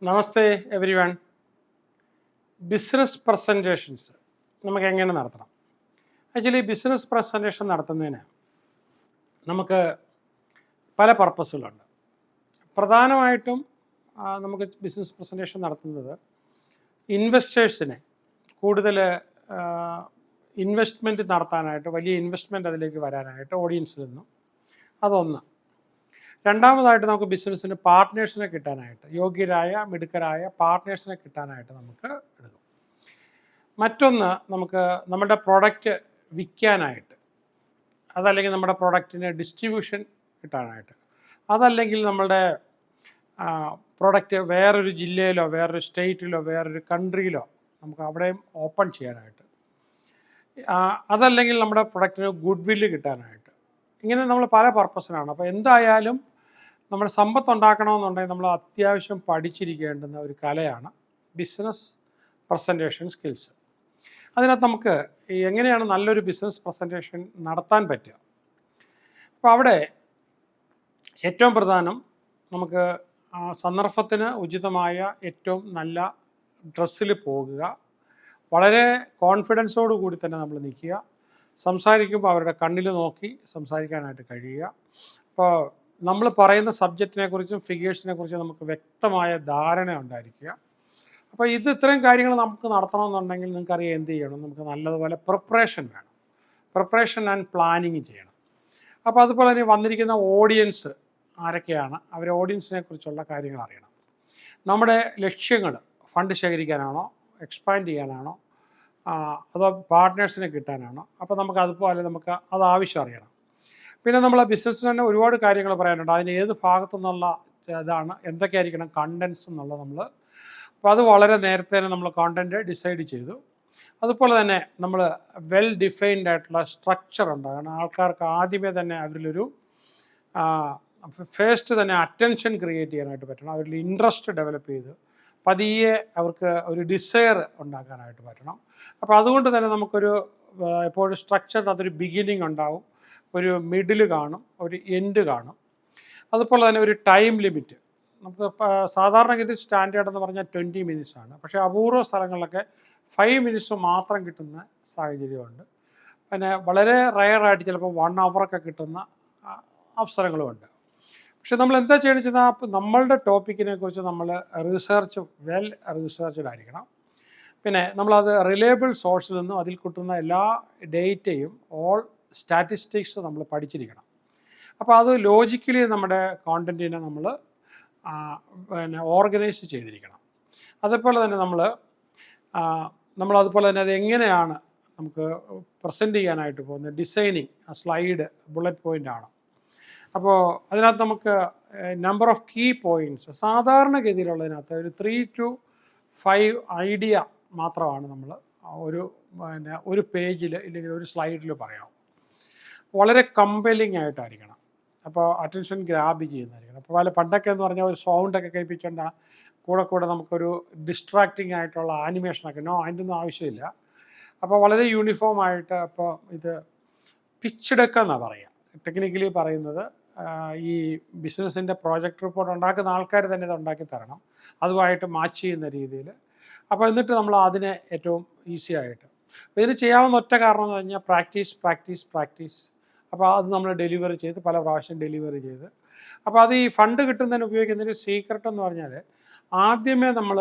നമസ്തേ every one. Business presentations നമുക്ക് എങ്ങനെ നടത്തണം? ആക്ച്വലി ബിസിനസ് പ്രസൻറ്റേഷൻ നടത്തുന്നതിന് നമുക്ക് പല പർപ്പസുകളുണ്ട്. പ്രധാനമായിട്ടും നമുക്ക് ബിസിനസ് പ്രസൻറ്റേഷൻ നടത്തുന്നത് ഇൻവെസ്റ്റേഴ്സിനെ കൂടുതൽ ഇൻവെസ്റ്റ്മെൻറ്റ് നടത്താനായിട്ട്, വലിയ ഇൻവെസ്റ്റ്മെൻറ്റ് അതിലേക്ക് വരാനായിട്ട് ഓഡിയൻസിൽ നിന്നും അതൊന്ന്. രണ്ടാമതായിട്ട് നമുക്ക് ബിസിനസ്സിന് പാർട്ട്നേഴ്സിനെ കിട്ടാനായിട്ട്, യോഗ്യരായ മിടുക്കരായ പാർട്ട്നേഴ്സിനെ കിട്ടാനായിട്ട് നമുക്ക് എടുക്കും. മറ്റൊന്ന്, നമുക്ക് നമ്മുടെ പ്രൊഡക്റ്റ് വിൽക്കാനായിട്ട്, അതല്ലെങ്കിൽ നമ്മുടെ പ്രൊഡക്റ്റിന് ഡിസ്ട്രിബ്യൂഷൻ കിട്ടാനായിട്ട്, അതല്ലെങ്കിൽ നമ്മളുടെ പ്രൊഡക്റ്റ് വേറൊരു ജില്ലയിലോ വേറൊരു സ്റ്റേറ്റിലോ വേറൊരു കൺട്രിയിലോ നമുക്ക് അവിടെയും ഓപ്പൺ ചെയ്യാനായിട്ട്, അതല്ലെങ്കിൽ നമ്മുടെ പ്രൊഡക്റ്റിന് ഗുഡ് വില്ല് കിട്ടാനായിട്ട്. ഇങ്ങനെ നമ്മൾ പല പർപ്പസിനാണ്. അപ്പോൾ എന്തായാലും നമ്മുടെ സമ്പത്ത് ഉണ്ടാക്കണമെന്നുണ്ടെങ്കിൽ നമ്മൾ അത്യാവശ്യം പഠിച്ചിരിക്കേണ്ടുന്ന ഒരു കലയാണ് ബിസിനസ് പ്രസൻറ്റേഷൻ സ്കിൽസ്. അതിനകത്ത് നമുക്ക് എങ്ങനെയാണ് നല്ലൊരു ബിസിനസ് പ്രസൻറ്റേഷൻ നടത്താൻ പറ്റുക? അപ്പോൾ അവിടെ ഏറ്റവും പ്രധാനം, നമുക്ക് സന്ദർഭത്തിന് ഉചിതമായ ഏറ്റവും നല്ല ഡ്രസ്സിൽ പോകുക, വളരെ കോൺഫിഡൻസോടു കൂടി തന്നെ നമ്മൾ നിൽക്കുക, സംസാരിക്കുമ്പോൾ അവരുടെ കണ്ണിൽ നോക്കി സംസാരിക്കാനായിട്ട് കഴിയുക. അപ്പോൾ നമ്മൾ പറയുന്ന സബ്ജക്റ്റിനെ കുറിച്ചും ഫിഗേഴ്സിനെ കുറിച്ചും നമുക്ക് വ്യക്തമായ ധാരണ ഉണ്ടായിരിക്കുക. അപ്പോൾ ഇത്രയും കാര്യങ്ങൾ നമുക്ക് നടത്തണമെന്നുണ്ടെങ്കിൽ നിങ്ങൾക്കറിയാം എന്ത് ചെയ്യണം. നമുക്ക് നല്ലതുപോലെ പ്രിപ്പറേഷൻ വേണം. പ്രിപ്പറേഷൻ ആൻഡ് പ്ലാനിങ് ചെയ്യണം. അപ്പോൾ അതുപോലെ തന്നെ വന്നിരിക്കുന്ന ഓഡിയൻസ് ആരൊക്കെയാണ്, അവരെ ഓഡിയൻസിനെ കുറിച്ചുള്ള കാര്യങ്ങൾ അറിയണം. നമ്മുടെ ലക്ഷ്യങ്ങൾ ഫണ്ട് ശേഖരിക്കാനാണോ, എക്സ്പാൻഡ് ചെയ്യാനാണോ, അതോ പാർട്ട്നേഴ്സിനെ കിട്ടാനാണോ? അപ്പോൾ നമുക്ക് അതുപോലെ നമുക്ക് അത് ആവശ്യം അറിയണം. പിന്നെ നമ്മൾ ബിസിനസ്സിന് തന്നെ ഒരുപാട് കാര്യങ്ങൾ പറയാനുണ്ട്. അതിന് ഏത് ഭാഗത്തു നിന്നുള്ള ഇതാണ്, എന്തൊക്കെയായിരിക്കണം കണ്ടൻസ് എന്നുള്ളത് നമ്മൾ, അപ്പോൾ അത് വളരെ നേരത്തെ തന്നെ നമ്മൾ കോണ്ടൻറ്റ് ഡിസൈഡ് ചെയ്തു. അതുപോലെ തന്നെ നമ്മൾ വെൽ ഡിഫൈൻഡ് ആയിട്ടുള്ള സ്ട്രക്ചർ ഉണ്ടാകണം. ആൾക്കാർക്ക് ആദ്യമേ തന്നെ അവരിലൊരു ഫേസ്റ്റ് തന്നെ അറ്റൻഷൻ ക്രിയേറ്റ് ചെയ്യാനായിട്ട് പറ്റണം. അവരിൽ ഇൻട്രസ്റ്റ് ഡെവലപ്പ് ചെയ്ത് പതിയെ അവർക്ക് ഒരു ഡിസയർ ഉണ്ടാക്കാനായിട്ട് പറ്റണം. അപ്പോൾ അതുകൊണ്ട് തന്നെ നമുക്കൊരു എപ്പോഴും സ്ട്രക്ചറിന് അതൊരു ബിഗിനിങ് ഉണ്ടാവും, ഒരു മിഡിൽ കാണും, ഒരു എൻഡ് കാണും. അതുപോലെ തന്നെ ഒരു ടൈം ലിമിറ്റ്. നമുക്ക് സാധാരണഗതി സ്റ്റാൻഡേർഡ് എന്ന് പറഞ്ഞാൽ 20 മിനിറ്റ്സ് ആണ്. പക്ഷേ അപൂർവ സ്ഥലങ്ങളിലൊക്കെ 5 മിനിറ്റ്സ് മാത്രം കിട്ടുന്ന സാഹചര്യമുണ്ട്. പിന്നെ വളരെ റയറായിട്ട് ചിലപ്പോൾ 1 hour കിട്ടുന്ന അവസരങ്ങളുമുണ്ട്. പക്ഷെ നമ്മൾ എന്താ ചെയ്യണമെന്ന് വെച്ചാൽ നമ്മളുടെ ടോപ്പിക്കിനെ കുറിച്ച് നമ്മൾ വെൽ റിസർച്ച്ഡ് ആയിരിക്കണം. പിന്നെ നമ്മളത് റിലയബിൾ സോഴ്സിൽ നിന്നും അതിൽ കിട്ടുന്ന എല്ലാ ഡേറ്റയും സ്റ്റാറ്റിസ്റ്റിക്സ് നമ്മൾ പഠിച്ചിരിക്കണം. അപ്പോൾ അത് ലോജിക്കലി നമ്മുടെ കോണ്ടൻറ്റിനെ നമ്മൾ ഓർഗനൈസ് ചെയ്തിരിക്കണം. അതേപോലെ തന്നെ നമ്മളതുപോലെ തന്നെ അത് എങ്ങനെയാണ് നമുക്ക് പ്രസൻറ്റ് ചെയ്യാനായിട്ട് പോകുന്നത്, ഡിസൈനിങ്, സ്ലൈഡ്, ബുള്ളറ്റ് പോയിൻ്റ് ആണ്. അപ്പോൾ അതിനകത്ത് നമുക്ക് നമ്പർ ഓഫ് കീ പോയിൻറ്റ്സ് സാധാരണഗതിയിലുള്ളതിനകത്ത് ഒരു 3 to 5 ഐഡിയ മാത്രമാണ് നമ്മൾ ഒരു പേജിൽ ഇല്ലെങ്കിൽ ഒരു സ്ലൈഡിൽ പറയാം. വളരെ കമ്പലിങ് ആയിട്ടായിരിക്കണം. അപ്പോൾ അറ്റൻഷൻ ഗ്രാബ് ചെയ്യുന്നതായിരിക്കണം. അപ്പോൾ പണ്ടൊക്കെ എന്ന് പറഞ്ഞാൽ ഒരു സൗണ്ടൊക്കെ കേൾപ്പിക്കേണ്ട, കൂടെ നമുക്കൊരു ഡിസ്ട്രാക്റ്റിംഗ് ആയിട്ടുള്ള ആനിമേഷനൊക്കെ അതിൻ്റെ ഒന്നും ആവശ്യമില്ല. അപ്പോൾ വളരെ യൂണിഫോം ആയിട്ട്, അപ്പോൾ ഇത് പിച്ച്ഡൊക്കെ എന്നാണ് പറയുക, ടെക്നിക്കലി പറയുന്നത്. ഈ ബിസിനസ്സിൻ്റെ പ്രോജക്റ്റ് റിപ്പോർട്ട് ഉണ്ടാക്കുന്ന ആൾക്കാർ തന്നെ ഇത് ഉണ്ടാക്കി തരണം, അതുമായിട്ട് മാച്ച് ചെയ്യുന്ന രീതിയിൽ. അപ്പോൾ എന്നിട്ട് നമ്മൾ അതിനെ ഏറ്റവും ഈസി ആയിട്ട്, അപ്പോൾ ഇതിന് ചെയ്യാവുന്ന ഒറ്റ കാരണം എന്ന് പറഞ്ഞാൽ പ്രാക്ടീസ്. അപ്പോൾ അത് നമ്മൾ ഡെലിവറി ചെയ്ത് പല പ്രാവശ്യം ഡെലിവറി ചെയ്ത്, അപ്പോൾ അത് ഈ ഫണ്ട് കിട്ടുന്നതിന് ഉപയോഗിക്കുന്നതിന് സീക്രട്ട് എന്ന് പറഞ്ഞാൽ, ആദ്യമേ നമ്മൾ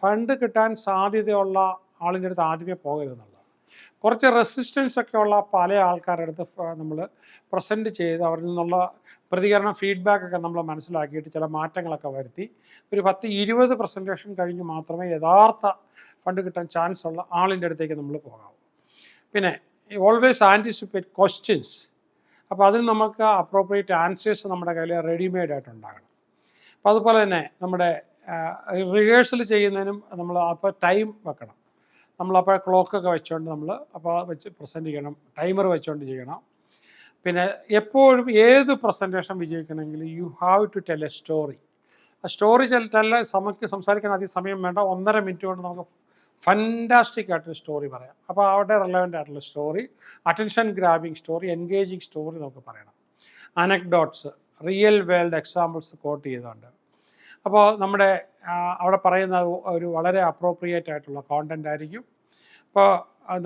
ഫണ്ട് കിട്ടാൻ സാധ്യതയുള്ള ആളിൻ്റെ അടുത്ത് ആദ്യമേ പോകരുതെന്നുള്ളത്. കുറച്ച് റെസിസ്റ്റൻസ് ഒക്കെ ഉള്ള പല ആൾക്കാരുടെ അടുത്ത് നമ്മൾ പ്രസൻറ്റ് ചെയ്ത് അവരിൽ നിന്നുള്ള പ്രതികരണം, ഫീഡ്ബാക്കൊക്കെ നമ്മൾ മനസ്സിലാക്കിയിട്ട് ചില മാറ്റങ്ങളൊക്കെ വരുത്തി ഒരു 10-20 പ്രസൻറ്റേഷൻ കഴിഞ്ഞ് മാത്രമേ യഥാർത്ഥ ഫണ്ട് കിട്ടാൻ ചാൻസ് ഉള്ള ആളിൻ്റെ അടുത്തേക്ക് നമ്മൾ പോകാവൂ. പിന്നെ ഓൾവേസ് ആൻറ്റിസിപ്പേറ്റ് ക്വസ്റ്റ്യൻസ്. അപ്പോൾ അതിന് നമുക്ക് അപ്രോപ്രിയേറ്റ് ആൻസേഴ്സ് നമ്മുടെ കയ്യിൽ റെഡിമെയ്ഡ് ആയിട്ടുണ്ടാകണം. അപ്പോൾ അതുപോലെ തന്നെ നമ്മുടെ റിഹേഴ്സൽ ചെയ്യുന്നതിനും നമ്മൾ അപ്പോൾ ടൈം വെക്കണം. നമ്മളപ്പോൾ ക്ലോക്കൊക്കെ വെച്ചുകൊണ്ട് നമ്മൾ അപ്പോൾ വെച്ച് പ്രസൻറ്റ് ചെയ്യണം, ടൈമർ വെച്ചുകൊണ്ട് ചെയ്യണം. പിന്നെ എപ്പോഴും ഏത് പ്രസൻറ്റേഷൻ വിജയിക്കണമെങ്കിൽ you have to tell a story. ആ സ്റ്റോറി നമുക്ക് സംസാരിക്കാൻ അധികം സമയം വേണ്ട. 1.5 മിനിറ്റ് കൊണ്ട് നമുക്ക് ഫൻറ്റാസ്റ്റിക് ആയിട്ടൊരു സ്റ്റോറി പറയാം. അപ്പോൾ അവിടെ റെലവൻ്റ് ആയിട്ടുള്ള story, attention grabbing story, engaging story നമുക്ക് പറയണം. Anecdotes, real world examples quote ചെയ്തുകൊണ്ട്. അപ്പോൾ നമ്മുടെ അവിടെ പറയുന്ന ഒരു വളരെ അപ്രോപ്രിയേറ്റ് ആയിട്ടുള്ള കോണ്ടൻ്റ് ആയിരിക്കും. അപ്പോൾ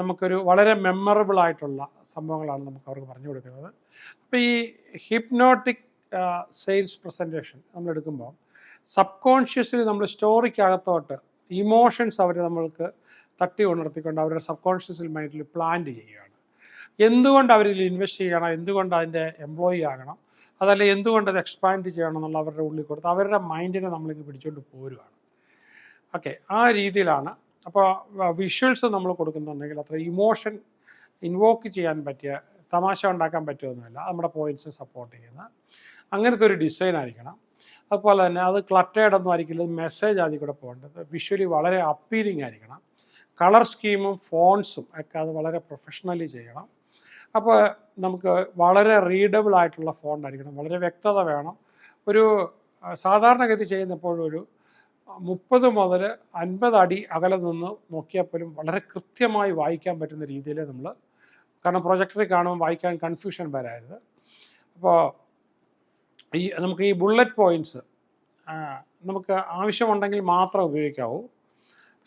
നമുക്കൊരു വളരെ മെമ്മറബിൾ ആയിട്ടുള്ള സംഭവങ്ങളാണ് നമുക്ക് അവർക്ക് പറഞ്ഞു കൊടുക്കുന്നത്. അപ്പോൾ ഈ ഹിപ്നോട്ടിക് സെയിൽസ് പ്രസൻറ്റേഷൻ നമ്മൾ എടുക്കുമ്പോൾ സബ് കോൺഷ്യസ്ലി നമ്മൾ സ്റ്റോറിക്കകത്തോട്ട് ഇമോഷൻസ് അവർ നമ്മൾക്ക് തട്ടി ഉണർത്തിക്കൊണ്ട് അവരുടെ സബ് കോൺഷ്യസ് മൈൻഡിൽ പ്ലാൻ ചെയ്യുകയാണ്. എന്തുകൊണ്ട് അവരിൽ ഇൻവെസ്റ്റ് ചെയ്യണം, എന്തുകൊണ്ട് അതിൻ്റെ എംപ്ലോയി ആകണം, അതല്ല എന്തുകൊണ്ട് അത് എക്സ്പാൻഡ് ചെയ്യണം എന്നുള്ള അവരുടെ ഉള്ളിൽ കൊടുത്ത് അവരുടെ മൈൻഡിനെ നമ്മളിങ്ങ് പിടിച്ചുകൊണ്ട് പോരുകയാണ്. ഓക്കെ, ആ രീതിയിലാണ്. അപ്പോൾ വിഷ്വൽസ് നമ്മൾ കൊടുക്കുന്നുണ്ടെങ്കിൽ അത്ര ഇമോഷൻ ഇൻവോക്ക് ചെയ്യാൻ പറ്റിയ, തമാശ ഉണ്ടാക്കാൻ പറ്റുമൊന്നുമില്ല, നമ്മുടെ പോയിൻറ്റ്സ് സപ്പോർട്ട് ചെയ്യുന്ന അങ്ങനത്തെ ഒരു ഡിസൈൻ ആയിരിക്കണം. അതുപോലെ തന്നെ അത് ക്ലട്ടേഡ് ഒന്നും ആയിരിക്കില്ല, മെസ്സേജ് അതിൽ കൂടെ പോകേണ്ടത് വിഷ്വലി വളരെ അപ്പീലിംഗ് ആയിരിക്കണം. കളർ സ്കീമും ഫോൺസും ഒക്കെ അത് വളരെ പ്രൊഫഷണലി ചെയ്യണം. അപ്പോൾ നമുക്ക് വളരെ റീഡബിൾ ആയിട്ടുള്ള ഫോണ്ട് ആയിരിക്കണം, വളരെ വ്യക്തത വേണം. ഒരു സാധാരണഗതി ചെയ്യുന്നപ്പോഴും ഒരു 30 മുതൽ 50 അടി അകലെ നിന്ന് നോക്കിയാൽ പോലും വളരെ കൃത്യമായി വായിക്കാൻ പറ്റുന്ന രീതിയിൽ നമ്മൾ, കാരണം പ്രൊജക്ടറിൽ കാണുമ്പോൾ വായിക്കാൻ കൺഫ്യൂഷൻ വരരുത്. അപ്പോൾ നമുക്ക് ഈ ബുള്ളറ്റ് പോയിൻറ്റ്സ് നമുക്ക് ആവശ്യമുണ്ടെങ്കിൽ മാത്രം ഉപയോഗിക്കാവൂ.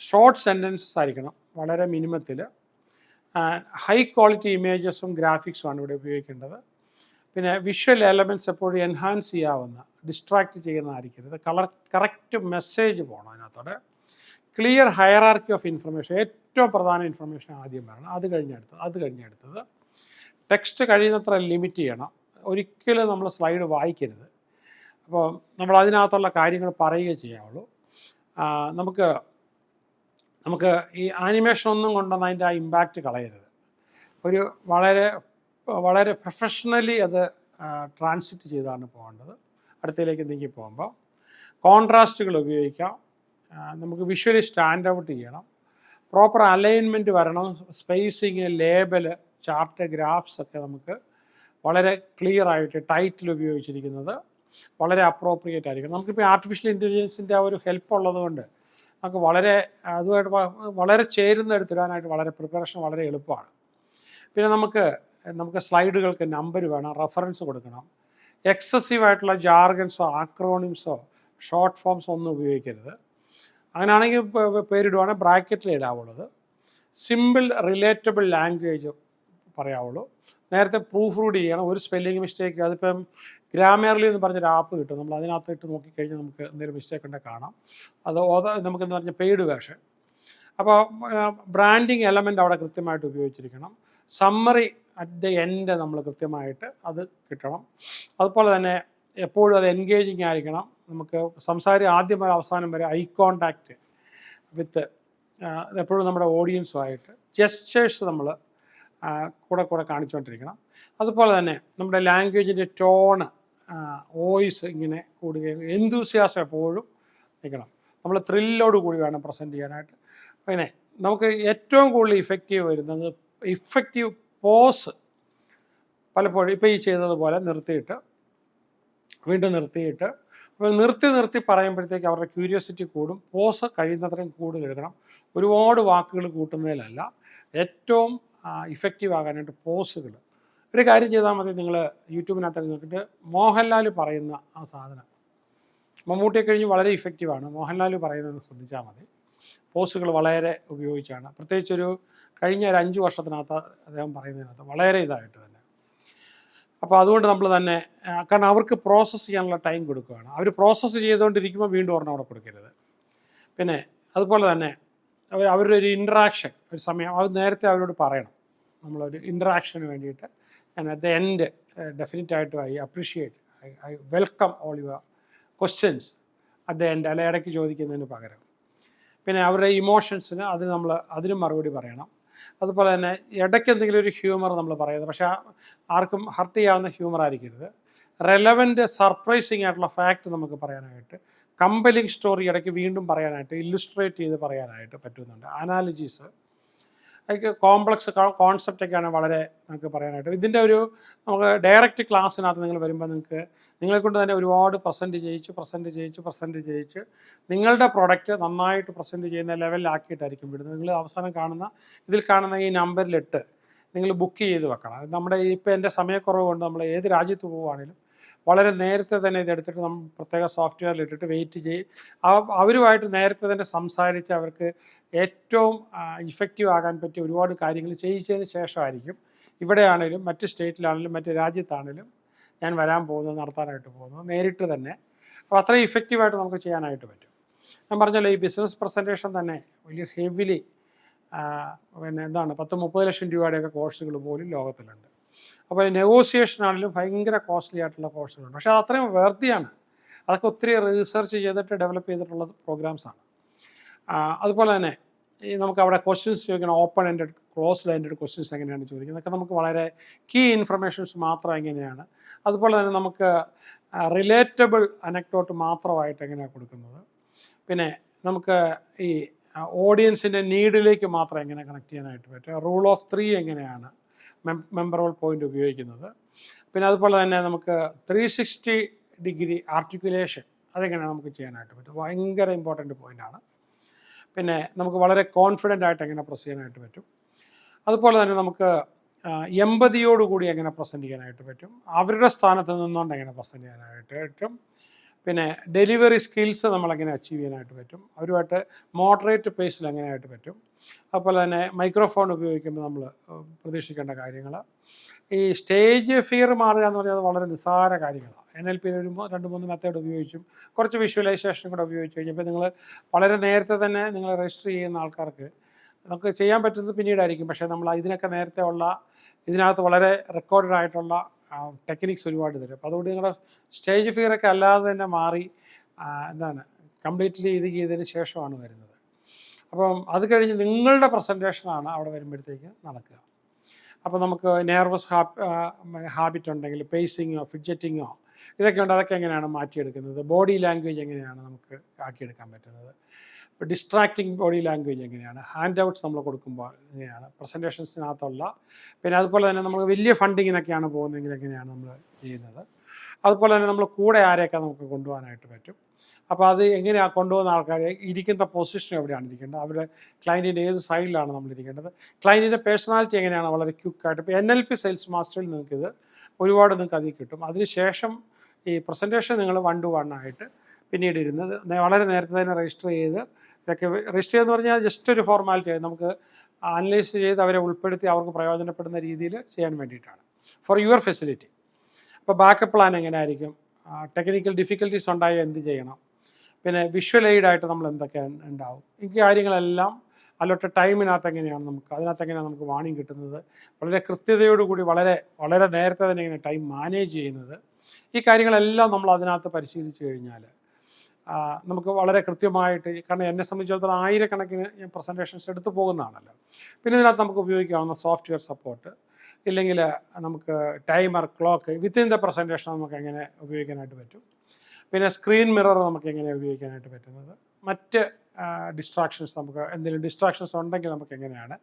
ഷോർട്ട് സെൻറ്റൻസസ് ആയിരിക്കണം, വളരെ മിനിമത്തിൽ. ഹൈ ക്വാളിറ്റി ഇമേജസും ഗ്രാഫിക്സുമാണ് ഇവിടെ ഉപയോഗിക്കേണ്ടത്. പിന്നെ വിഷ്വൽ എലമെൻറ്റ്സ് എപ്പോഴും എൻഹാൻസ് ചെയ്യാവുന്ന, ഡിസ്ട്രാക്റ്റ് ചെയ്യുന്നതായിരിക്കരുത്. കറക്റ്റ് മെസ്സേജ് പോകണം അതിനകത്തോടെ. ക്ലിയർ ഹയറാർക്കി ഓഫ് ഇൻഫർമേഷൻ, ഏറ്റവും പ്രധാന ഇൻഫർമേഷൻ ആദ്യം വരണം, അത് കഴിഞ്ഞെടുത്തത്. ടെക്സ്റ്റ് കഴിയുന്നത്ര ലിമിറ്റ് ചെയ്യണം, ഒരിക്കലും നമ്മൾ സ്ലൈഡ് വായിക്കരുത്. അപ്പോൾ നമ്മൾ അതിനകത്തുള്ള കാര്യങ്ങൾ പറയുകയേ ചെയ്യാവുള്ളൂ. നമുക്ക് ഈ ആനിമേഷൻ ഒന്നും കൊണ്ടൊന്നും അതിൻ്റെ ആ ഇമ്പാക്റ്റ് കളയരുത്. ഒരു വളരെ പ്രൊഫഷണലി അത് ട്രാൻസിറ്റ് ചെയ്താണ് പോകേണ്ടത്. അടുത്തതിലേക്ക് നീക്കി പോകുമ്പോൾ കോൺട്രാസ്റ്റുകൾ ഉപയോഗിക്കാം. നമുക്ക് വിഷ്വലി സ്റ്റാൻഡ് ഔട്ട് ചെയ്യണം, പ്രോപ്പർ അലൈൻമെൻറ്റ് വരണം, സ്പേസിങ്, ലേബല്, ചാർട്ട്, ഗ്രാഫ്സ് ഒക്കെ നമുക്ക് വളരെ ക്ലിയർ ആയിട്ട് ടൈറ്റിൽ ഉപയോഗിച്ചിരിക്കുന്നത് വളരെ അപ്രോപ്രിയേറ്റ് ആയിരിക്കും. നമുക്കിപ്പോൾ ആർട്ടിഫിഷ്യൽ ഇൻ്റലിജൻസിൻ്റെ ആ ഒരു ഹെൽപ്പ് ഉള്ളതുകൊണ്ട് നമുക്ക് അതുമായിട്ട് വളരെ ചേരുന്ന എടുത്തിടാനായിട്ട് വളരെ പ്രിപ്പറേഷൻ വളരെ എളുപ്പമാണ്. പിന്നെ നമുക്ക് സ്ലൈഡുകൾക്ക് നമ്പർ വേണം, റെഫറൻസ് കൊടുക്കണം. എക്സസീവായിട്ടുള്ള ജാർഗൻസോ ആക്രോണിംസോ ഷോർട്ട് ഫോംസോ ഒന്നും ഉപയോഗിക്കരുത്. അങ്ങനെയാണെങ്കിൽ പേരിടുവാണെങ്കിൽ ബ്രാക്കറ്റിൽ ഇടാവുള്ളത്. സിമ്പിൾ റിലേറ്റബിൾ ലാംഗ്വേജ് പറയാവുള്ളൂ. നേരത്തെ പ്രൂഫ് റീഡ് ചെയ്യണം, ഒരു സ്പെല്ലിംഗ് മിസ്റ്റേക്ക്, അതിപ്പം ഗ്രാമർലി എന്ന് പറഞ്ഞൊരു ആപ്പ് കിട്ടും, നമ്മൾ അതിനകത്ത് ഇട്ട് നോക്കിക്കഴിഞ്ഞാൽ നമുക്ക് എന്തെങ്കിലും മിസ്റ്റേക്ക് ഉണ്ടെങ്കിൽ കാണാം. അത് നമുക്കെന്ന് പറഞ്ഞാൽ പെയ്ഡ് വേർഷൻ. അപ്പോൾ ബ്രാൻഡിങ് എലമെൻ്റ് അവിടെ കൃത്യമായിട്ട് ഉപയോഗിച്ചിരിക്കണം. സമ്മറി അറ്റ് ദ എൻഡ് നമ്മൾ കൃത്യമായിട്ട് അത് കിട്ടണം. അതുപോലെ തന്നെ എപ്പോഴും അത് എൻഗേജിങ് ആയിരിക്കണം. നമുക്ക് ആദ്യം മുതൽ അവസാനം വരെ ഐ കോണ്ടാക്റ്റ് വിത്ത് എപ്പോഴും നമ്മുടെ ഓഡിയൻസുമായിട്ട് ജെസ്റ്റേഴ്സ് നമ്മൾ കൂടെ കാണിച്ചുകൊണ്ടിരിക്കണം. അതുപോലെ തന്നെ നമ്മുടെ ലാംഗ്വേജിൻ്റെ ടോണ്, വോയിസ് ഇങ്ങനെ കൂടുകയും, എന്തൂസിയാസം എപ്പോഴും നിൽക്കണം. നമ്മൾ ത്രില്ലോട് കൂടി വേണം പ്രസൻറ്റ് ചെയ്യാനായിട്ട്. പിന്നെ നമുക്ക് ഏറ്റവും കൂടുതൽ ഇഫക്റ്റീവ് വരുന്നത് ഇഫക്റ്റീവ് പോസ്. പലപ്പോഴും ഇപ്പോൾ ഈ ചെയ്തതുപോലെ വീണ്ടും നിർത്തിയിട്ട് അപ്പോൾ നിർത്തി പറയുമ്പോഴത്തേക്ക് അവരുടെ ക്യൂരിയോസിറ്റി കൂടും. പോസ് കഴിയുന്നത്രയും കൂടുതൽ എടുക്കണം, ഒരുപാട് വാക്കുകൾ കൂട്ടുന്നതിലല്ല. ഏറ്റവും ഇഫക്റ്റീവ് ആകാനായിട്ട് പോസുകൾ. ഒരു കാര്യം ചെയ്താൽ മതി, നിങ്ങൾ യൂട്യൂബിനകത്തൊക്കെ നോക്കിയിട്ട് മോഹൻലാൽ പറയുന്ന ആ സാധനം, മമ്മൂട്ടിയെ കഴിഞ്ഞ് വളരെ ഇഫക്റ്റീവാണ്, മോഹൻലാൽ പറയുന്നതെന്ന് ശ്രദ്ധിച്ചാൽ മതി. പോസുകൾ വളരെ ഉപയോഗിച്ചാണ്, പ്രത്യേകിച്ചൊരു കഴിഞ്ഞ ഒരു 5 വർഷത്തിനകത്ത് അദ്ദേഹം പറയുന്നതിനകത്ത് വളരെ ഇതായിട്ട് തന്നെ. അപ്പോൾ അതുകൊണ്ട് നമ്മൾ തന്നെ, കാരണം അവർക്ക് പ്രോസസ്സ് ചെയ്യാനുള്ള ടൈം കൊടുക്കുകയാണ്. അവർ പ്രോസസ്സ് ചെയ്തുകൊണ്ടിരിക്കുമ്പോൾ വീണ്ടും ഒരെണ്ണം അവിടെ കൊടുക്കരുത്. പിന്നെ അതുപോലെ തന്നെ അവരുടെ ഒരു ഇൻട്രാക്ഷൻ, ഒരു സമയം അത് നേരത്തെ അവരോട് പറയണം. നമ്മളൊരു ഇൻട്രാക്ഷന് വേണ്ടിയിട്ട് അറ്റ് ദ എൻഡ് ഡെഫിനറ്റായിട്ടും I appreciate, I welcome all your questions at the end, അല്ലെ ഇടയ്ക്ക് ചോദിക്കുന്നതിന് പകരം. പിന്നെ അവരുടെ ഇമോഷൻസിന് അതിനും മറുപടി പറയണം. അതുപോലെ തന്നെ ഇടയ്ക്ക് എന്തെങ്കിലും ഒരു ഹ്യൂമർ നമ്മൾ പറയുന്നത്, പക്ഷേ ആർക്കും ഹർട്ട് ചെയ്യാവുന്ന ഹ്യൂമർ ആയിരിക്കരുത്. റെലവൻറ്റ് സർപ്രൈസിങ് ആയിട്ടുള്ള ഫാക്റ്റ് നമുക്ക് പറയാനായിട്ട്, കമ്പലിങ് സ്റ്റോറി ഇടയ്ക്ക് വീണ്ടും പറയാനായിട്ട്, ഇല്ലുസ്ട്രേറ്റ് ചെയ്ത് പറയാനായിട്ട് പറ്റുന്നുണ്ട്. അനാലജീസ്, അതൊക്കെ കോംപ്ലക്സ് കോൺസെപ്റ്റൊക്കെയാണ് വളരെ നമുക്ക് പറയാനായിട്ട്. ഇതിൻ്റെ നമുക്ക് ഡയറക്റ്റ് ക്ലാസ്സിനകത്ത് നിങ്ങൾ വരുമ്പോൾ നിങ്ങളെ കൊണ്ട് തന്നെ ഒരുപാട് പ്രസൻറ്റ് ചെയ്യിച്ച് നിങ്ങളുടെ പ്രൊഡക്റ്റ് നന്നായിട്ട് പ്രസൻറ്റ് ചെയ്യുന്ന ലെവലിലാക്കിയിട്ടായിരിക്കും വിടുന്നത്. നിങ്ങൾ അവസാനം ഇതിൽ കാണുന്ന ഈ നമ്പറിലിട്ട് നിങ്ങൾ ബുക്ക് ചെയ്ത് വെക്കണം. നമ്മുടെ ഇപ്പോൾ എൻ്റെ സമയക്കുറവ് കൊണ്ട് നമ്മൾ ഏത് രാജ്യത്ത് പോവുകയാണെങ്കിലും വളരെ നേരത്തെ തന്നെ ഇതെടുത്തിട്ട് നമ്മൾ പ്രത്യേക സോഫ്റ്റ്വെയറിൽ ഇട്ടിട്ട് വെയിറ്റ് ചെയ്യും. അവരുമായിട്ട് നേരത്തെ തന്നെ സംസാരിച്ച് അവർക്ക് ഏറ്റവും ഇഫക്റ്റീവ് ആകാൻ പറ്റിയ ഒരുപാട് കാര്യങ്ങൾ ചെയ്യിച്ചതിന് ശേഷമായിരിക്കും ഇവിടെയാണേലും മറ്റ് സ്റ്റേറ്റിലാണെങ്കിലും മറ്റ് രാജ്യത്താണെങ്കിലും ഞാൻ വരാൻ പോകുന്നത്, നടത്താനായിട്ട് പോകുന്നത് നേരിട്ട് തന്നെ. അപ്പോൾ അത്രയും ഇഫക്റ്റീവായിട്ട് നമുക്ക് ചെയ്യാനായിട്ട് പറ്റും. ഞാൻ പറഞ്ഞല്ലോ, ഈ ബിസിനസ് പ്രസൻറ്റേഷൻ തന്നെ വലിയ ഹെവിലി പിന്നെ എന്താണ് 10-30 ലക്ഷം രൂപയുടെയൊക്കെ കോഴ്സുകൾ പോലും ലോകത്തിലുണ്ട്. അപ്പോൾ നെഗോസിയേഷൻ ആണെങ്കിലും ഭയങ്കര കോസ്റ്റ്ലി ആയിട്ടുള്ള കോഴ്സുകളുണ്ട്. പക്ഷേ അത് അത്രയും വെർത്തിയാണ്. അതൊക്കെ ഒത്തിരി റിസർച്ച് ചെയ്തിട്ട് ഡെവലപ്പ് ചെയ്തിട്ടുള്ള പ്രോഗ്രാംസാണ്. അതുപോലെ തന്നെ ഈ നമുക്ക് അവിടെ ക്വസ്റ്റ്യൻസ് ചോദിക്കണം, open ended, closed ended questions എങ്ങനെയാണ് ചോദിക്കുന്നത്, അതൊക്കെ നമുക്ക് വളരെ കീ ഇൻഫർമേഷൻസ് മാത്രം എങ്ങനെയാണ്. അതുപോലെ തന്നെ നമുക്ക് റിലേറ്റബിൾ അനക്ഡോട്ട് മാത്രമായിട്ട് എങ്ങനെയാണ് കൊടുക്കുന്നത്. പിന്നെ നമുക്ക് ഈ ഓഡിയൻസിൻ്റെ നീഡിലേക്ക് മാത്രം എങ്ങനെ കണക്ട് ചെയ്യാനായിട്ട് പറ്റും. റൂൾ ഓഫ് 3 എങ്ങനെയാണ് മെമ്പറബിൾ പോയിൻ്റ് ഉപയോഗിക്കുന്നത്. പിന്നെ അതുപോലെ തന്നെ നമുക്ക് 360 ഡിഗ്രി ആർട്ടിക്കുലേഷൻ അതെങ്ങനെയാണ് നമുക്ക് ചെയ്യാനായിട്ട് പറ്റും. ഭയങ്കര ഇമ്പോർട്ടൻ്റ് പോയിൻ്റാണ്. പിന്നെ നമുക്ക് വളരെ കോൺഫിഡൻ്റ് ആയിട്ട് എങ്ങനെ പ്രസ് ചെയ്യാനായിട്ട് പറ്റും. അതുപോലെ തന്നെ നമുക്ക് എമ്പതിയോടുകൂടി എങ്ങനെ പ്രസൻറ്റ് ചെയ്യാനായിട്ട് പറ്റും. അവരുടെ സ്ഥാനത്ത് നിന്നുകൊണ്ട് എങ്ങനെ പ്രസൻറ്റ് ചെയ്യാനായിട്ട് പറ്റും. പിന്നെ ഡെലിവറി സ്കിൽസ് നമ്മളെങ്ങനെ അച്ചീവ് ചെയ്യാനായിട്ട് പറ്റും. അവരുമായിട്ട് മോഡറേറ്റ് പേസിൽ എങ്ങനെയായിട്ട് പറ്റും. അതുപോലെ തന്നെ മൈക്രോഫോൺ ഉപയോഗിക്കുമ്പോൾ നമ്മൾ പ്രതീക്ഷിക്കേണ്ട കാര്യങ്ങൾ. ഈ സ്റ്റേജ് ഫിയർ മാറുക എന്ന് പറഞ്ഞാൽ അത് വളരെ നിസ്സാര കാര്യങ്ങളാണ്. NLP ഒരു 2-3 മെത്തേഡ് ഉപയോഗിച്ചും കുറച്ച് വിഷ്വലൈസേഷനും കൂടെ ഉപയോഗിച്ച് കഴിഞ്ഞപ്പോൾ നിങ്ങൾ വളരെ നേരത്തെ തന്നെ നിങ്ങൾ രജിസ്റ്റർ ചെയ്യുന്ന ആൾക്കാർക്ക് നമുക്ക് ചെയ്യാൻ പറ്റുന്നത് പിന്നീടായിരിക്കും. പക്ഷേ നമ്മൾ ഇതിനൊക്കെ നേരത്തെ ഉള്ള ഇതിനകത്ത് വളരെ റെക്കോർഡഡ് ആയിട്ടുള്ള ടെക്നിക്സ് ഒരുപാട് തരും. അപ്പോൾ അതുകൊണ്ട് നിങ്ങളുടെ സ്റ്റേജ് ഫിയറൊക്കെ അല്ലാതെ തന്നെ മാറി എന്താണ് കംപ്ലീറ്റ്ലി ഇത് ചെയ്തതിന് ശേഷമാണ് വരുന്നത്. അപ്പം അത് കഴിഞ്ഞ് നിങ്ങളുടെ പ്രസൻറ്റേഷനാണ് അവിടെ വരുമ്പോഴത്തേക്ക് നടക്കുക. അപ്പോൾ നമുക്ക് നെർവസ് ഹാബിറ്റ് ഉണ്ടെങ്കിൽ പേസിങ്ങോ ഫിഡ്ജറ്റിങ്ങോ ഇതൊക്കെ ഉണ്ട്. അതൊക്കെ എങ്ങനെയാണ് മാറ്റിയെടുക്കുന്നത്. ബോഡി ലാംഗ്വേജ് എങ്ങനെയാണ് നമുക്ക് ആക്കിയെടുക്കാൻ പറ്റുന്നത്. ഡിസ്ട്രാക്റ്റിംഗ് ബോഡി ലാംഗ്വേജ് എങ്ങനെയാണ്. ഹാൻഡ് ഔട്ട്സ് നമ്മൾ കൊടുക്കുമ്പോൾ എങ്ങനെയാണ് പ്രസൻറ്റേഷൻസിനകത്തുള്ള. പിന്നെ അതുപോലെ തന്നെ നമ്മൾ വലിയ ഫണ്ടിങ്ങിനൊക്കെയാണ് പോകുന്നതെങ്കിൽ എങ്ങനെയാണ് നമ്മൾ ചെയ്യുന്നത്. അതുപോലെ തന്നെ നമ്മൾ കൂടെ ആരെയൊക്കെ നമുക്ക് കൊണ്ടുപോകാനായിട്ട് പറ്റും. അപ്പോൾ അത് എങ്ങനെയാണ് കൊണ്ടുപോകുന്ന ആൾക്കാരെ ഇരിക്കേണ്ട പൊസിഷൻ എവിടെയാണ് ഇരിക്കേണ്ടത്, അവരുടെ ക്ലയൻറ്റിൻ്റെ ഏത് സൈഡിലാണ് നമ്മളിരിക്കേണ്ടത്, ക്ലയൻറ്റിൻ്റെ പേഴ്സണാലിറ്റി എങ്ങനെയാണ് വളരെ ക്വിക്കായിട്ട്. ഇപ്പോൾ NLP സെയിൽസ് മാസ്റ്ററിൽ നിങ്ങൾക്കിത് ഒരുപാട് നിങ്ങൾക്ക് അതിൽ കിട്ടും. അതിനുശേഷം ഈ പ്രസൻറ്റേഷൻ നിങ്ങൾ 1 to 1 ആയിട്ട് പിന്നീട് ഇരുന്നത് വളരെ നേരത്തെ തന്നെ രജിസ്റ്റർ ചെയ്ത് ഇതൊക്കെ രജിസ്റ്റർ ചെയ്യുക എന്ന് പറഞ്ഞാൽ ജസ്റ്റ് ഒരു ഫോർമാലിറ്റി ആയി നമുക്ക് അനലൈസ് ചെയ്ത് അവരെ ഉൾപ്പെടുത്തി അവർക്ക് പ്രയോജനപ്പെടുന്ന രീതിയിൽ ചെയ്യാൻ വേണ്ടിയിട്ടാണ്, ഫോർ യുവർ ഫെസിലിറ്റി. അപ്പോൾ ബാക്കപ്പ് പ്ലാൻ എങ്ങനെ ആയിരിക്കും, ടെക്നിക്കൽ ഡിഫിക്കൽട്ടീസ് ഉണ്ടായാൽ എന്ത് ചെയ്യണം, പിന്നെ വിഷ്വൽ എയ്ഡായിട്ട് നമ്മൾ എന്തൊക്കെ ഉണ്ടാവും, ഈ കാര്യങ്ങളെല്ലാം അല്ലൊട്ട് ടൈമിനകത്ത് എങ്ങനെയാണ് അതിനകത്ത് എങ്ങനെയാണ് നമുക്ക് വാണിംഗ് കിട്ടുന്നത്, വളരെ കൃത്യതയോടുകൂടി വളരെ വളരെ നേരത്തെ തന്നെ എങ്ങനെ ടൈം മാനേജ് ചെയ്യുന്നത്, ഈ കാര്യങ്ങളെല്ലാം നമ്മൾ അതിനകത്ത് പരിശീലിച്ച് കഴിഞ്ഞാൽ നമുക്ക് വളരെ കൃത്യമായിട്ട്. കാരണം എന്നെ സംബന്ധിച്ചിടത്തോളം ആയിരക്കണക്കിന് ഞാൻ പ്രസൻറ്റേഷൻസ് എടുത്തു പോകുന്നതാണല്ലോ. പിന്നെ ഇതിനകത്ത് നമുക്ക് ഉപയോഗിക്കാവുന്ന സോഫ്റ്റ്വെയർ സപ്പോർട്ട്, ഇല്ലെങ്കിൽ നമുക്ക് timer, clock within the presentation നമുക്ക് എങ്ങനെ ഉപയോഗിക്കാനായിട്ട് പറ്റും. പിന്നെ സ്ക്രീൻ മിറർ നമുക്ക് എങ്ങനെ ഉപയോഗിക്കാനായിട്ട് പറ്റുന്നത്, മറ്റ് ഡിസ്ട്രാക്ഷൻസ് നമുക്ക് എന്തെങ്കിലും ഡിസ്ട്രാക്ഷൻസ് ഉണ്ടെങ്കിൽ നമുക്ക് എങ്ങനെയാണ്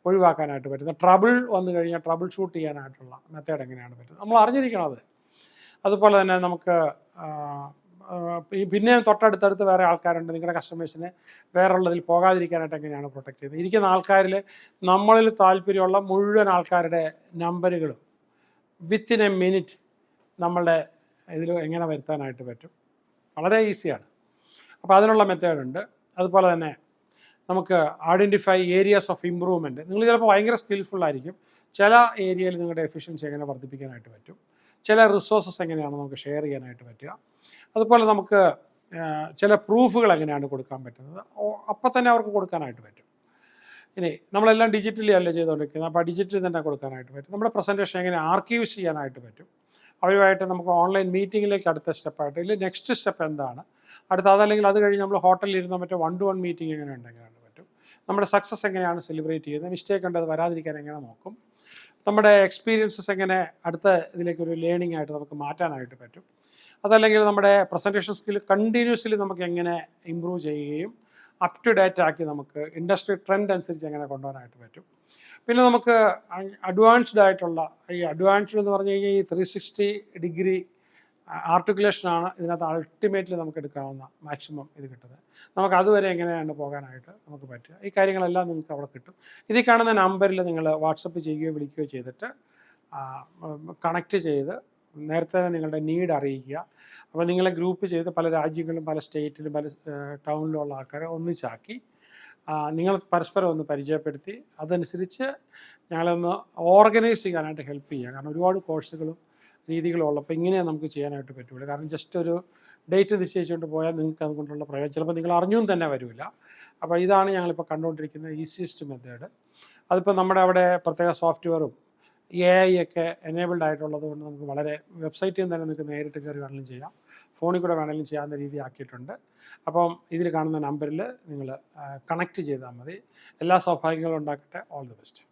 ഒഴിവാക്കാനായിട്ട് പറ്റുന്നത്, ട്രബിൾ വന്നു കഴിഞ്ഞാൽ ട്രബിൾ ഷൂട്ട് ചെയ്യാനായിട്ടുള്ള മെത്തേഡ് എങ്ങനെയാണ് പറ്റുന്നത് നമ്മൾ അറിഞ്ഞിരിക്കണം അത്. അതുപോലെ തന്നെ നമുക്ക് പിന്നെ തൊട്ടടുത്തടുത്ത് വേറെ ആൾക്കാരുണ്ട്, നിങ്ങളുടെ കസ്റ്റമേഴ്സിന് വേറെ ഉള്ളതിൽ പോകാതിരിക്കാനായിട്ട് എങ്ങനെയാണ് പ്രൊട്ടക്ട് ചെയ്യുന്നത്. ഇരിക്കുന്ന ആൾക്കാരിൽ നമ്മളിൽ താല്പര്യമുള്ള മുഴുവൻ ആൾക്കാരുടെ നമ്പറുകളും വിത്തിൻ എ മിനിറ്റ് നമ്മളുടെ ഇതിൽ എങ്ങനെ വരുത്താനായിട്ട് പറ്റും, വളരെ ഈസിയാണ്. അപ്പോൾ അതിനുള്ള മെത്തേഡുണ്ട്. അതുപോലെ തന്നെ നമുക്ക് ഐഡൻറ്റിഫൈ ഏരിയാസ് ഓഫ് ഇമ്പ്രൂവ്മെൻറ്റ്. നിങ്ങൾ ചിലപ്പോൾ ഭയങ്കര സ്കിൽഫുള്ളായിരിക്കും, ചില ഏരിയയിൽ നിങ്ങളുടെ എഫിഷ്യൻസി എങ്ങനെ വർദ്ധിപ്പിക്കാനായിട്ട് പറ്റും, ചില റിസോഴ്സസ് എങ്ങനെയാണ് നമുക്ക് ഷെയർ ചെയ്യാനായിട്ട് പറ്റുക. അതുപോലെ നമുക്ക് ചില പ്രൂഫുകൾ എങ്ങനെയാണ് കൊടുക്കാൻ പറ്റുന്നത്, അപ്പം തന്നെ അവർക്ക് കൊടുക്കാനായിട്ട് പറ്റും. ഇനി നമ്മളെല്ലാം ഡിജിറ്റലി അല്ല ചെയ്തുകൊണ്ടിരിക്കുന്നത്, അപ്പോൾ ഡിജിറ്റലി തന്നെ കൊടുക്കാനായിട്ട് പറ്റും. നമ്മുടെ പ്രസൻറ്റേഷൻ എങ്ങനെ ആർക്കൈവ്സ് ചെയ്യാനായിട്ട് പറ്റും, അവരുമായിട്ട് നമുക്ക് ഓൺലൈൻ മീറ്റിങ്ങിലേക്ക് അടുത്ത സ്റ്റെപ്പായിട്ട് ഇല്ല നെക്സ്റ്റ് സ്റ്റെപ്പ് എന്താണ് അടുത്ത, അതല്ലെങ്കിൽ അത് കഴിഞ്ഞ് നമ്മൾ ഹോട്ടലിൽ ഇരുന്ന മറ്റേ 1 to 1 മീറ്റിംഗ് എങ്ങനെ ഉണ്ടെങ്കിലാണ് പറ്റും. നമ്മുടെ സക്സസ് എങ്ങനെയാണ് സെലിബ്രേറ്റ് ചെയ്യുന്നത്, മിസ്റ്റേക്ക് ഉണ്ടത് വരാതിരിക്കാൻ എങ്ങനെ നോക്കും, നമ്മുടെ എക്സ്പീരിയൻസസ് എങ്ങനെ അടുത്ത ഇതിലേക്കൊരു ലേണിംഗ് ആയിട്ട് നമുക്ക് മാറ്റാനായിട്ട് പറ്റും. അതല്ലെങ്കിൽ നമ്മുടെ പ്രസൻറ്റേഷൻ സ്കിൽ കണ്ടിന്യൂസ്ലി നമുക്ക് എങ്ങനെ ഇമ്പ്രൂവ് ചെയ്യുകയും അപ് ടു ഡേറ്റ് ആക്കി നമുക്ക് ഇൻഡസ്ട്രി ട്രെൻഡ് അനുസരിച്ച് എങ്ങനെ കൊണ്ടുപോകാനായിട്ട് പറ്റും. പിന്നെ നമുക്ക് അഡ്വാൻസ്ഡ് ആയിട്ടുള്ള ഈ അഡ്വാൻസ്ഡ് എന്ന് പറഞ്ഞു കഴിഞ്ഞാൽ ഈ 360 ഡിഗ്രി ആർട്ടിക്കുലേഷനാണ് ഇതിനകത്ത് അൾട്ടിമേറ്റ്ലി നമുക്ക് എടുക്കാവുന്ന മാക്സിമം ഇത് കിട്ടുന്നത്. നമുക്ക് അതുവരെ എങ്ങനെയാണ് പോകാനായിട്ട് നമുക്ക് പറ്റുക, ഈ കാര്യങ്ങളെല്ലാം നിങ്ങൾക്ക് അവിടെ കിട്ടും. ഇതിൽ കാണുന്ന നമ്പറിൽ നിങ്ങൾ വാട്സപ്പ് ചെയ്യുകയോ വിളിക്കുകയോ ചെയ്തിട്ട് കണക്റ്റ് ചെയ്ത് നേരത്തെ തന്നെ നിങ്ങളുടെ നീഡ് അറിയിക്കുക. അപ്പോൾ നിങ്ങളെ ഗ്രൂപ്പ് ചെയ്ത് പല രാജ്യങ്ങളിലും പല സ്റ്റേറ്റിലും പല ടൗണിലും ഉള്ള ആൾക്കാരെ ഒന്നിച്ചാക്കി നിങ്ങൾ പരസ്പരം ഒന്ന് പരിചയപ്പെടുത്തി അതനുസരിച്ച് ഞങ്ങളൊന്ന് ഓർഗനൈസ് ചെയ്യാനായിട്ട് ഹെൽപ്പ് ചെയ്യുക. കാരണം ഒരുപാട് കോഴ്സുകളും രീതികളും ഉള്ളപ്പോൾ ഇങ്ങനെ നമുക്ക് ചെയ്യാനായിട്ട് പറ്റുള്ളൂ. കാരണം ജസ്റ്റ് ഒരു ഡേറ്റ് നിശ്ചയിച്ചുകൊണ്ട് പോയാൽ നിങ്ങൾക്ക് അതുകൊണ്ടുള്ള പ്രയോജനം ചിലപ്പോൾ നിങ്ങൾ അറിഞ്ഞും തന്നെ വരില്ല. അപ്പോൾ ഇതാണ് ഞങ്ങളിപ്പോൾ കണ്ടുകൊണ്ടിരിക്കുന്ന ഈസിയസ്റ്റ് മെത്തേഡ്. അതിപ്പോൾ നമ്മുടെ അവിടെ പ്രത്യേക സോഫ്റ്റ്വെയറും AI ഒക്കെ എനേബിൾഡ് ആയിട്ടുള്ളത് കൊണ്ട് നമുക്ക് വളരെ വെബ്സൈറ്റിൽ നിന്ന് തന്നെ നിങ്ങൾക്ക് നേരിട്ട് കയറി വേണമെങ്കിലും ചെയ്യാം, ഫോണിൽ കൂടെ വേണമെങ്കിലും ചെയ്യാവുന്ന രീതി ആക്കിയിട്ടുണ്ട്. അപ്പം ഇതിൽ കാണുന്ന നമ്പറിൽ നിങ്ങൾ കണക്റ്റ് ചെയ്താൽ മതി. എല്ലാ സൗഭാഗ്യങ്ങളും ഉണ്ടാക്കട്ടെ. All the best.